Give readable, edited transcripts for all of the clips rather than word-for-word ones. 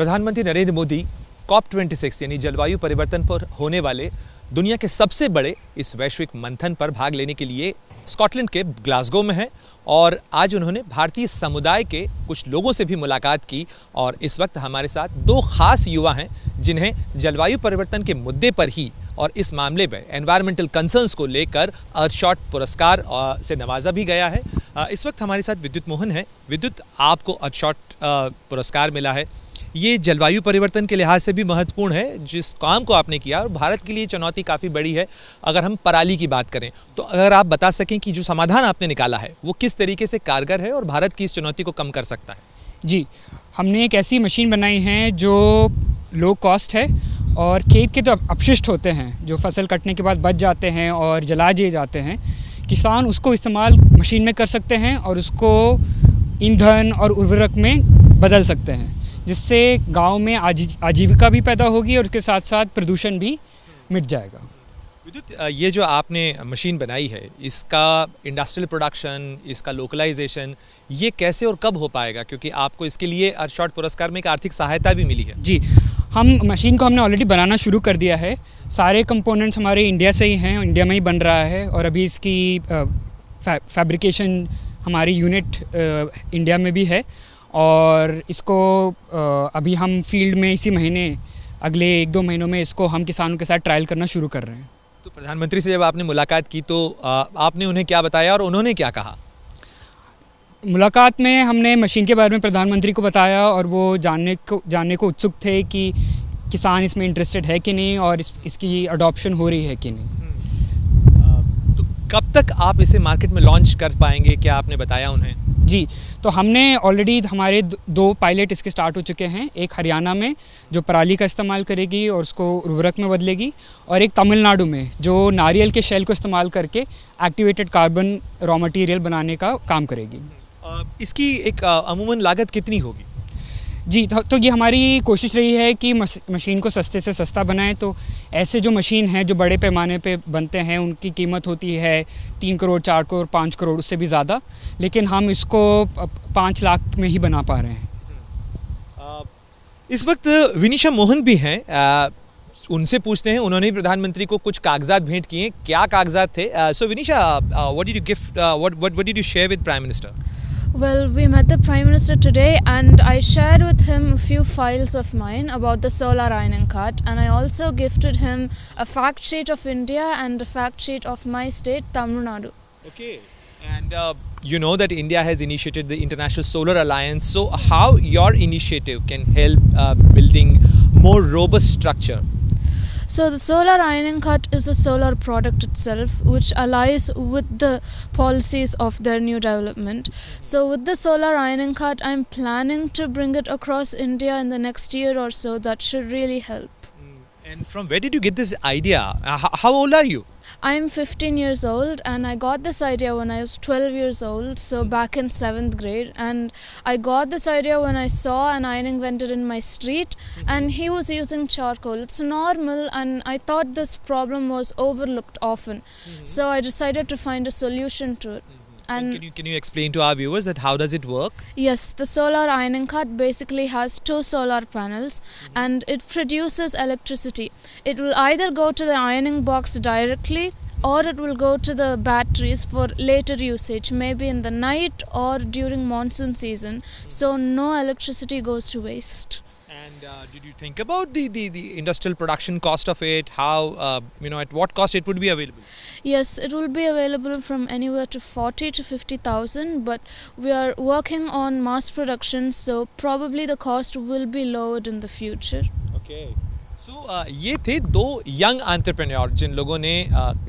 प्रधानमंत्री नरेंद्र मोदी COP26 यानी जलवायु परिवर्तन पर होने वाले दुनिया के सबसे बड़े इस वैश्विक मंथन पर भाग लेने के लिए स्कॉटलैंड के ग्लासगो में हैं और आज उन्होंने भारतीय समुदाय के कुछ लोगों से भी मुलाकात की। और इस वक्त हमारे साथ दो खास युवा हैं जिन्हें जलवायु परिवर्तन के मुद्दे पर ही और इस मामले में एनवायरमेंटल कंसर्न्स को लेकर अर्थशॉट पुरस्कार से नवाजा भी गया है। इस वक्त हमारे साथ विद्युत मोहन है। विद्युत, आपको अर्थशॉट पुरस्कार मिला है। ये जलवायु परिवर्तन के लिहाज से भी महत्वपूर्ण है जिस काम को आपने किया, और भारत के लिए चुनौती काफ़ी बड़ी है। अगर हम पराली की बात करें तो अगर आप बता सकें कि जो समाधान आपने निकाला है वो किस तरीके से कारगर है और भारत की इस चुनौती को कम कर सकता है। जी, हमने एक ऐसी मशीन बनाई है जो लो कॉस्ट है और खेत के तो अपशिष्ट होते हैं जो फसल कटने के बाद बच जाते हैं और जला दिए जाते हैं, किसान उसको इस्तेमाल मशीन में कर सकते हैं और उसको ईंधन और उर्वरक में बदल सकते हैं, जिससे गांव में आजीविका भी पैदा होगी और उसके साथ साथ प्रदूषण भी मिट जाएगा। विद्युत, ये जो आपने मशीन बनाई है इसका इंडस्ट्रियल प्रोडक्शन, इसका लोकलाइजेशन, ये कैसे और कब हो पाएगा, क्योंकि आपको इसके लिए अर्थशॉट पुरस्कार में एक आर्थिक सहायता भी मिली है। जी, हम मशीन को हमने ऑलरेडी बनाना शुरू कर दिया है। सारे कंपोनेंट्स हमारे इंडिया से ही हैं, इंडिया में ही बन रहा है और अभी इसकी फैब्रिकेशन हमारी यूनिट इंडिया में भी है और इसको अभी हम फील्ड में इसी महीने, अगले 1-2 महीनों में इसको हम किसानों के साथ ट्रायल करना शुरू कर रहे हैं। तो प्रधानमंत्री से जब आपने मुलाकात की तो आपने उन्हें क्या बताया और उन्होंने क्या कहा? मुलाकात में हमने मशीन के बारे में प्रधानमंत्री को बताया और वो जानने को उत्सुक थे कि किसान इसमें इंटरेस्टेड है कि नहीं और इसकी अडॉप्शन हो रही है कि नहीं। तो कब तक आप इसे मार्केट में लॉन्च कर पाएंगे, क्या आपने बताया उन्हें? जी, तो हमने ऑलरेडी हमारे 2 पायलट इसके स्टार्ट हो चुके हैं। एक हरियाणा में जो पराली का इस्तेमाल करेगी और उसको उर्वरक में बदलेगी, और एक तमिलनाडु में जो नारियल के शेल को इस्तेमाल करके एक्टिवेटेड कार्बन रॉ मटेरियल बनाने का काम करेगी। इसकी एक अमूमन लागत कितनी होगी? जी, तो ये हमारी कोशिश रही है कि मशीन को सस्ते से सस्ता बनाएं। तो ऐसे जो मशीन हैं जो बड़े पैमाने पे बनते हैं उनकी कीमत होती है 3 करोड़, 4 करोड़, 5 करोड़, उससे भी ज़्यादा, लेकिन हम इसको 5 लाख में ही बना पा रहे हैं। इस वक्त विनीशा मोहन भी हैं, उनसे पूछते हैं। उन्होंने भी प्रधानमंत्री को कुछ कागजात भेंट किए। क्या कागजात थे? So Vinisha, what did you gift, what did you share with prime minister? Well, we met the Prime Minister today and I shared with him a few files of mine about the solar ironing cart, and I also gifted him a fact sheet of India and a fact sheet of my state, Tamil Nadu. Okay, and you know that India has initiated the International Solar Alliance, so how your initiative can help building more robust structure? So the solar ironing cart is a solar product itself which allies with the policies of their new development. So with the solar ironing cart, I'm planning to bring it across India in the next year or so. That should really help. And from where did you get this idea? How old are you? I'm 15 years old and I got this idea when I was 12 years old, so back in 7th grade, and I got this idea when I saw an ironing vendor in my street and he was using charcoal. It's normal and I thought this problem was overlooked often, so I decided to find a solution to it. And can you explain to our viewers that how does it work? Yes, the solar ironing cart basically has 2 solar panels and it produces electricity. It will either go to the ironing box directly or it will go to the batteries for later usage, maybe in the night or during monsoon season, so no electricity goes to waste. And did you think about the industrial production cost of it? How, at what cost it would be available? Yes, it will be available from anywhere to 40 to 50,000, but we are working on mass production, so probably the cost will be lowered in the future. Okay. ये थे 2 young entrepreneur जिन लोगों ने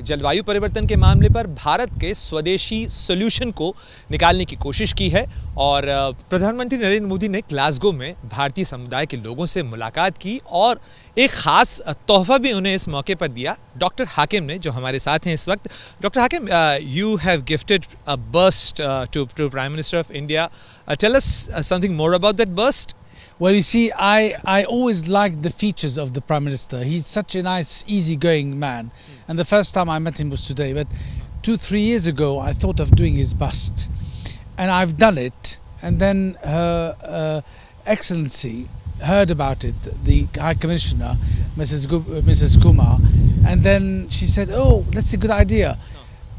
जलवायु परिवर्तन के मामले पर भारत के स्वदेशी सॉल्यूशन को निकालने की कोशिश की है। और प्रधानमंत्री नरेंद्र मोदी ने ग्लासगो में भारतीय समुदाय के लोगों से मुलाकात की और एक ख़ास तोहफा भी उन्हें इस मौके पर दिया। डॉक्टर हाकिम ने, जो हमारे साथ हैं इस वक्त। Doctor Hakim, you have gifted a bust to prime minister of India. Tell us something more about that bust. Well, you see, I always liked the features of the Prime Minister. He's such a nice, easygoing man. And the first time I met him was today. But 2-3 years ago, I thought of doing his bust. And I've done it. And then Her Excellency heard about it, the High Commissioner, Mrs. Kumar, and then she said, "Oh, that's a good idea.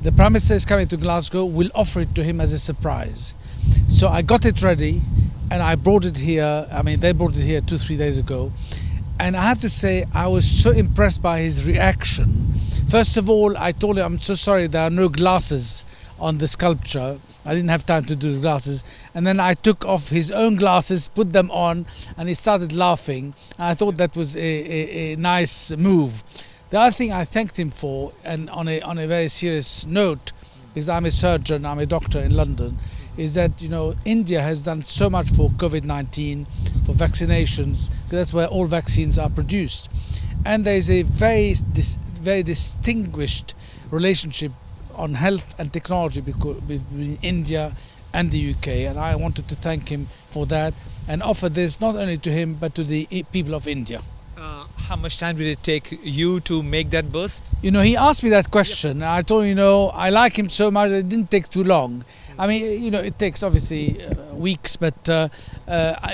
The Prime Minister is coming to Glasgow. We'll offer it to him as a surprise." So I got it ready, and I brought it here. I mean, they brought it here 2-3 days ago, and I have to say I was so impressed by his reaction. First of all, I told him, "I'm so sorry, there are no glasses on the sculpture. I didn't have time to do the glasses." And then I took off his own glasses, put them on, and he started laughing. And I thought that was a nice move. The other thing I thanked him for, and on a very serious note, because I'm a surgeon, I'm a doctor in London, is that, you know, India has done so much for COVID-19, for vaccinations, because that's where all vaccines are produced. And there is a very distinguished relationship on health and technology between India and the UK, and I wanted to thank him for that and offer this not only to him but to the people of India. How much time did it take you to make that burst? You know, he asked me that question, and I told him, you know, I like him so much, it didn't take too long. I mean, you know, it takes obviously weeks, but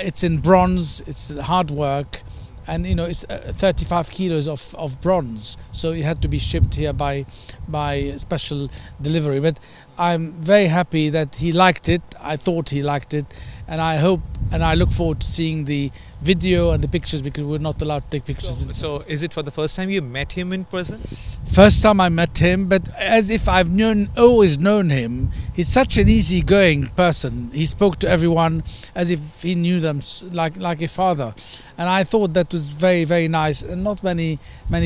it's in bronze, it's hard work, and you know, it's 35 kilos of bronze, so it had to be shipped here by special delivery. But I'm very happy that he liked it. I thought he liked it, and I hope and I look forward to seeing the video and the pictures, because we're not allowed to take pictures. So is it for the first time you met him in person? First time I met him, but as if I've always known him. He's such an easygoing person. He spoke to everyone as if he knew them, like a father. And I thought that was very, very nice. And not many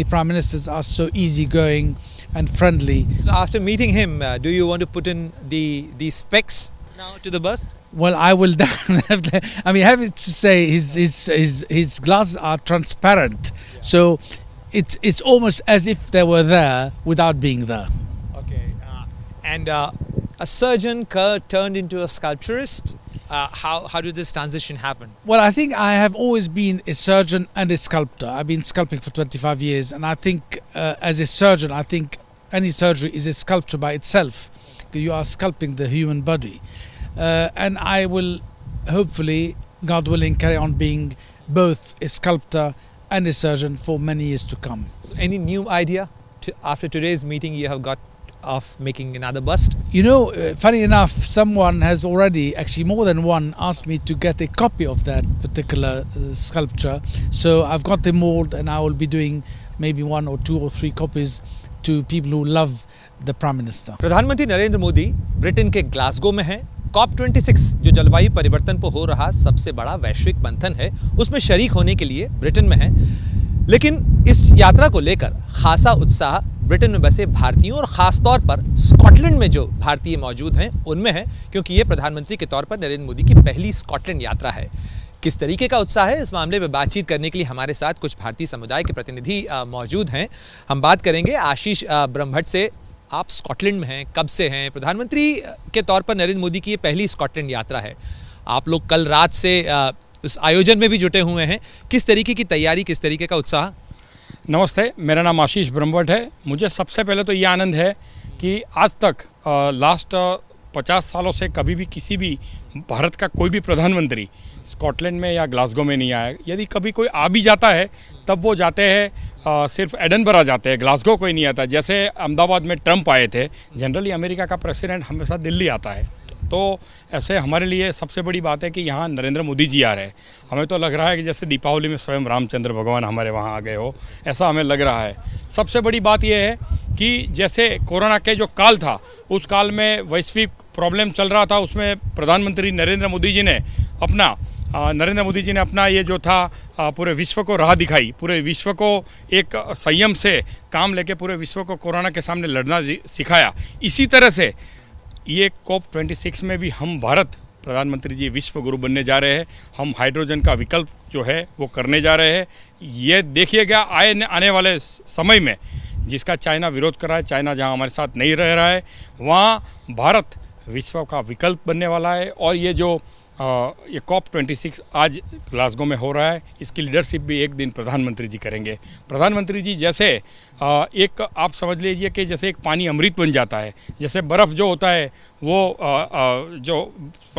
prime ministers are so easygoing and friendly. So after meeting him, do you want to put in the specs now to the bust? Well, I will definitely. I mean, having to say, his glasses are transparent, so it's almost as if they were there without being there. Okay, and a surgeon turned into a sculpturist. How did this transition happen? Well, I think I have always been a surgeon and a sculptor. I've been sculpting for 25 years, and I think as a surgeon, I think any surgery is a sculpture by itself. You are sculpting the human body. And I will hopefully, God willing, carry on being both a sculptor and a surgeon for many years to come. Any new idea after today's meeting you have got of making another bust? You know, funny enough, someone has already, actually more than one, asked me to get a copy of that particular sculpture. So I've got the mold, and I will be doing maybe 1 or 2 or 3 copies to people who love the Prime Minister. प्रधानमंत्री Narendra Modi Britain के Glasgow में हैं। COP26 जो जलवायु परिवर्तन पर हो रहा सबसे बड़ा वैश्विक मंथन है, उसमें शरीक होने के लिए ब्रिटेन में हैं। लेकिन इस यात्रा को लेकर खासा उत्साह ब्रिटेन में बसे भारतीयों और ख़ास तौर पर स्कॉटलैंड में जो भारतीय मौजूद हैं उनमें है, क्योंकि ये प्रधानमंत्री के तौर पर नरेंद्र मोदी की पहली स्कॉटलैंड यात्रा है। किस तरीके का उत्साह है, इस मामले में बातचीत करने के लिए हमारे साथ कुछ भारतीय समुदाय के प्रतिनिधि मौजूद हैं। हम बात करेंगे आशीष ब्रह्मभट्ट से। आप स्कॉटलैंड में हैं, कब से हैं? प्रधानमंत्री के तौर पर नरेंद्र मोदी की ये पहली स्कॉटलैंड यात्रा है। आप लोग कल रात से उस आयोजन में भी जुटे हुए हैं। किस तरीके की तैयारी, किस तरीके का उत्साह? नमस्ते, मेरा नाम आशीष ब्रह्मभट्ट है। मुझे सबसे पहले तो ये आनंद है कि आज तक लास्ट 50 सालों से कभी भी किसी भी भारत का कोई भी प्रधानमंत्री स्कॉटलैंड में या ग्लासगो में नहीं आया। यदि कभी कोई आ भी जाता है तब वो जाते हैं सिर्फ एडनबरा जाते हैं, ग्लासगो कोई नहीं आता। जैसे अहमदाबाद में ट्रंप आए थे, जनरली अमेरिका का प्रेसिडेंट हमेशा दिल्ली आता है। तो ऐसे हमारे लिए सबसे बड़ी बात है कि यहाँ नरेंद्र मोदी जी आ रहे हैं। हमें तो लग रहा है कि जैसे दीपावली में स्वयं रामचंद्र भगवान हमारे वहाँ आ गए हो, ऐसा हमें लग रहा है। सबसे बड़ी बात यह है कि जैसे कोरोना के जो काल था, उस काल में वैश्विक प्रॉब्लम चल रहा था, उसमें प्रधानमंत्री नरेंद्र मोदी जी ने अपना ये जो था पूरे विश्व को राह दिखाई, पूरे विश्व को एक संयम से काम लेके पूरे विश्व को कोरोना के सामने लड़ना सिखाया। इसी तरह से ये COP26 में भी हम भारत प्रधानमंत्री जी विश्व गुरु बनने जा रहे हैं। हम हाइड्रोजन का विकल्प जो है वो करने जा रहे हैं। ये देखिएगा आने वाले समय में जिसका चाइना विरोध कर रहा है, चाइना जहां हमारे साथ नहीं रह रहा है, वहाँ भारत विश्व का विकल्प बनने वाला है। और ये जो ये COP26 आज ग्लासगो में हो रहा है। इसकी लीडरशिप भी एक दिन प्रधानमंत्री जी करेंगे। प्रधानमंत्री जी जैसे एक आप समझ लीजिए कि जैसे एक पानी अमृत बन जाता है, जैसे बर्फ़ जो होता है वो जो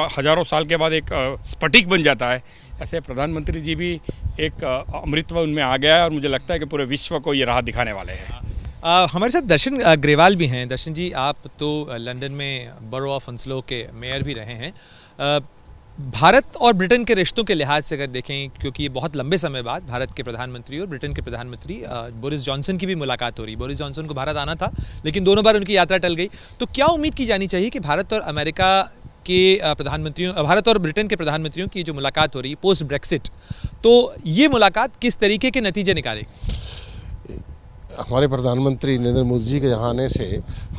हज़ारों साल के बाद एक स्फटिक बन जाता है, ऐसे प्रधानमंत्री जी भी एक अमृतत्व उनमें आ गया है और मुझे लगता है कि पूरे विश्व को ये राह दिखाने वाले हैं। हमारे साथ दर्शन ग्रेवाल भी हैं। दर्शन जी, आप तो लंदन में बरो ऑफ हंसलो के मेयर भी रहे हैं। भारत और ब्रिटेन के रिश्तों के लिहाज से अगर देखें, क्योंकि ये बहुत लंबे समय बाद भारत के प्रधानमंत्री और ब्रिटेन के प्रधानमंत्री बोरिस जॉनसन की भी मुलाकात हो रही। बोरिस जॉनसन को भारत आना था, लेकिन दोनों बार उनकी यात्रा टल गई। तो क्या उम्मीद की जानी चाहिए कि भारत और अमेरिका के प्रधानमंत्रियों, भारत और ब्रिटेन के प्रधानमंत्रियों की जो मुलाकात हो रही है पोस्ट ब्रेक्सिट, तो ये मुलाकात किस तरीके के नतीजे निकालेगी? हमारे प्रधानमंत्री नरेंद्र मोदी जी के यहाँ आने से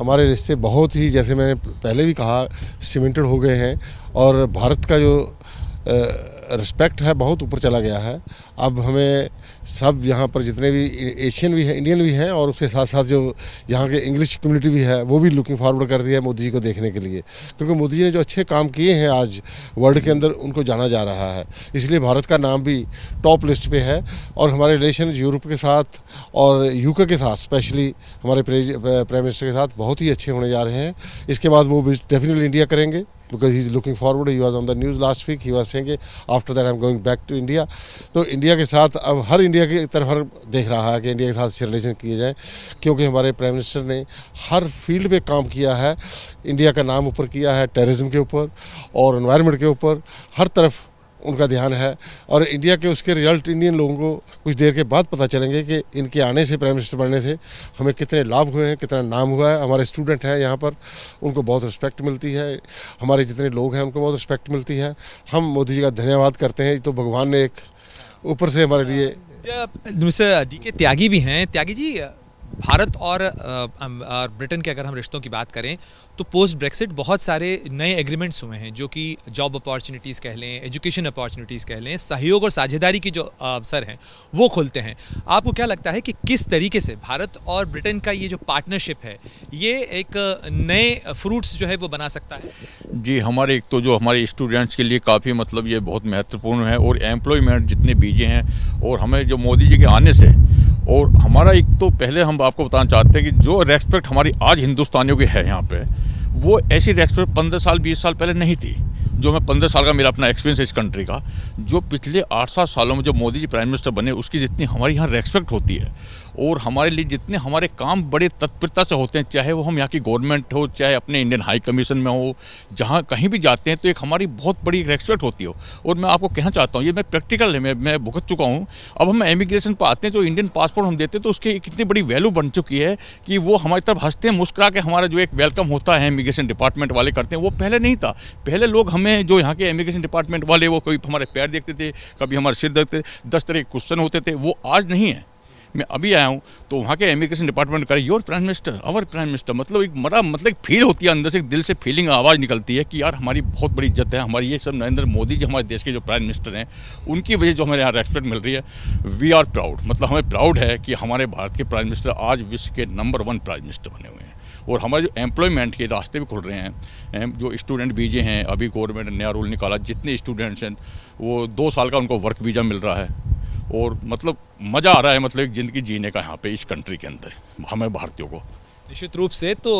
हमारे रिश्ते बहुत ही, जैसे मैंने पहले भी कहा, सीमेंटेड हो गए हैं और भारत का जो रिस्पेक्ट है बहुत ऊपर चला गया है। अब हमें सब यहाँ पर जितने भी एशियन भी हैं, इंडियन भी हैं और उसके साथ साथ जो यहाँ के इंग्लिश कम्युनिटी भी है वो भी लुकिंग फॉरवर्ड करती है मोदी जी को देखने के लिए, क्योंकि मोदी जी ने जो अच्छे काम किए हैं आज वर्ल्ड के अंदर उनको जाना जा रहा है। इसलिए भारत का नाम भी टॉप लिस्ट पे है और हमारे रिलेशन यूरोप के साथ और यूके के साथ, स्पेशली हमारे प्राइम मिनिस्टर के साथ बहुत ही अच्छे होने जा रहे हैं। इसके बाद वो डेफिनेटली इंडिया करेंगे, because he is looking forward. He was on the news last week. He was saying after that I'm going back to India. तो इंडिया के साथ अब हर इंडिया की तरफ देख रहा है कि इंडिया के साथ अच्छे रिलेशन किए जाएं, क्योंकि हमारे प्राइम मिनिस्टर ने हर फील्ड पे काम किया है। इंडिया का नाम ऊपर किया है, टेररिज्म के ऊपर और एनवायरनमेंट के ऊपर, हर तरफ उनका ध्यान है। और इंडिया के उसके रिजल्ट इंडियन लोगों को कुछ देर के बाद पता चलेंगे कि इनके आने से, प्राइम मिनिस्टर बनने से हमें कितने लाभ हुए हैं, कितना नाम हुआ है। हमारे स्टूडेंट हैं यहाँ पर, उनको बहुत रिस्पेक्ट मिलती है। हमारे जितने लोग हैं उनको बहुत रिस्पेक्ट मिलती है। हम मोदी जी का धन्यवाद करते हैं। तो भगवान ने एक ऊपर से हमारे लिए। मिस्टर DK त्यागी भी हैं। त्यागी जी, भारत और ब्रिटेन के अगर हम रिश्तों की बात करें तो पोस्ट ब्रेक्सिट बहुत सारे नए एग्रीमेंट्स हुए हैं, जो कि जॉब अपॉर्चुनिटीज़ कह लें, एजुकेशन अपॉर्चुनिटीज़ कह लें, सहयोग और साझेदारी की जो अवसर हैं वो खुलते हैं। आपको क्या लगता है कि किस तरीके से भारत और ब्रिटेन का ये जो पार्टनरशिप है ये एक नए फ्रूट्स जो है वो बना सकता है? जी, हमारे एक तो जो हमारे स्टूडेंट्स के लिए काफ़ी मतलब ये बहुत महत्वपूर्ण है और एम्प्लॉयमेंट जितने बीजे हैं, और हमें जो मोदी जी के आने से, और हमारा एक तो पहले हम आपको बताना चाहते हैं कि जो रेस्पेक्ट हमारी आज हिंदुस्तानियों की है यहाँ पे, वो ऐसी रेस्पेक्ट 15 साल 20 साल पहले नहीं थी। जो मैं 15 साल का मेरा अपना एक्सपीरियंस है इस कंट्री का, जो पिछले 8-7 सालों में जो मोदी जी प्राइम मिनिस्टर बने उसकी जितनी हमारे यहाँ रेस्पेक्ट होती है और हमारे लिए जितने हमारे काम बड़े तत्परता से होते हैं, चाहे वो हम यहाँ की गवर्नमेंट हो, चाहे अपने इंडियन हाई कमीशन में हो, जहाँ कहीं भी जाते हैं तो एक हमारी बहुत बड़ी रेस्पेक्ट होती हो। और मैं आपको कहना चाहता हूँ, ये मैं प्रैक्टिकल है, मैं भुगत चुका हूँ। अब हम इमिग्रेशन पर आते हैं, जो इंडियन पासपोर्ट हम देते हैं तो उसकी कितनी बड़ी वैल्यू बन चुकी है कि वो हमारी तरफ हंसते हैं, मुस्कुरा के हमारा जो एक वेलकम होता है इमिग्रेशन डिपार्टमेंट वाले करते हैं, वो पहले नहीं था। पहले लोग हमें जो यहाँ के इमिग्रेशन डिपार्टमेंट वाले, वो कोई हमारे पैर देखते थे, कभी हमारे सिर देखते, 10 तरह के क्वेश्चन होते थे, वो आज नहीं है। मैं अभी आया हूँ तो वहाँ के इमिग्रेशन डिपार्टमेंट करे your prime minister, our prime minister, मतलब एक मतलब एक फील होती है अंदर से, एक दिल से फीलिंग आवाज़ निकलती है कि यार हमारी बहुत बड़ी इज्जत है। हमारी ये सब नरेंद्र मोदी जी हमारे देश के जो प्राइम मिनिस्टर हैं, उनकी वजह जो हमारे यहाँ रेस्पेक्ट मिल रही है। वी आर प्राउड, मतलब हमें प्राउड है कि हमारे भारत के प्राइम मिनिस्टर आज विश्व के नंबर 1 प्राइम मिनिस्टर बने हुए हैं। और हमारे जो एम्प्लॉयमेंट के रास्ते भी खुल रहे हैं, जो स्टूडेंट वीजे हैं, अभी गवर्नमेंट ने नया रूल निकाला, जितने स्टूडेंट्स हैं वो 2 साल का उनको वर्क वीज़ा मिल रहा है और मतलब मज़ा आ रहा है, मतलब एक ज़िंदगी जीने का यहाँ पे इस कंट्री के अंदर हमें भारतीयों को। निश्चित रूप से तो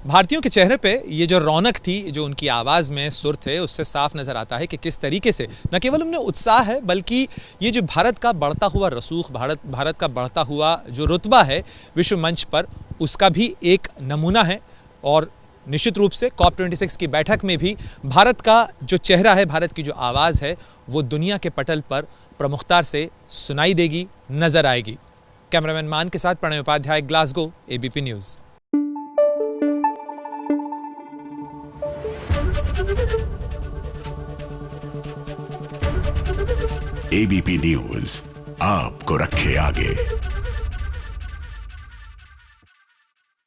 भारतीयों के चेहरे पे ये जो रौनक थी, जो उनकी आवाज़ में सुर थे, उससे साफ नज़र आता है कि किस तरीके से न केवल उनमें उत्साह है, बल्कि ये जो भारत का बढ़ता हुआ रसूख, भारत का बढ़ता हुआ जो रुतबा है विश्व मंच पर, उसका भी एक नमूना है। और निश्चित रूप से COP26 की बैठक में भी भारत का जो चेहरा है, भारत की जो आवाज़ है, वो दुनिया के पटल पर प्रमुखता से सुनाई देगी, नजर आएगी। कैमरामैन मान के साथ Pranay Upadhyay, Glasgow, ABP news. ABP news आपको रखे आगे।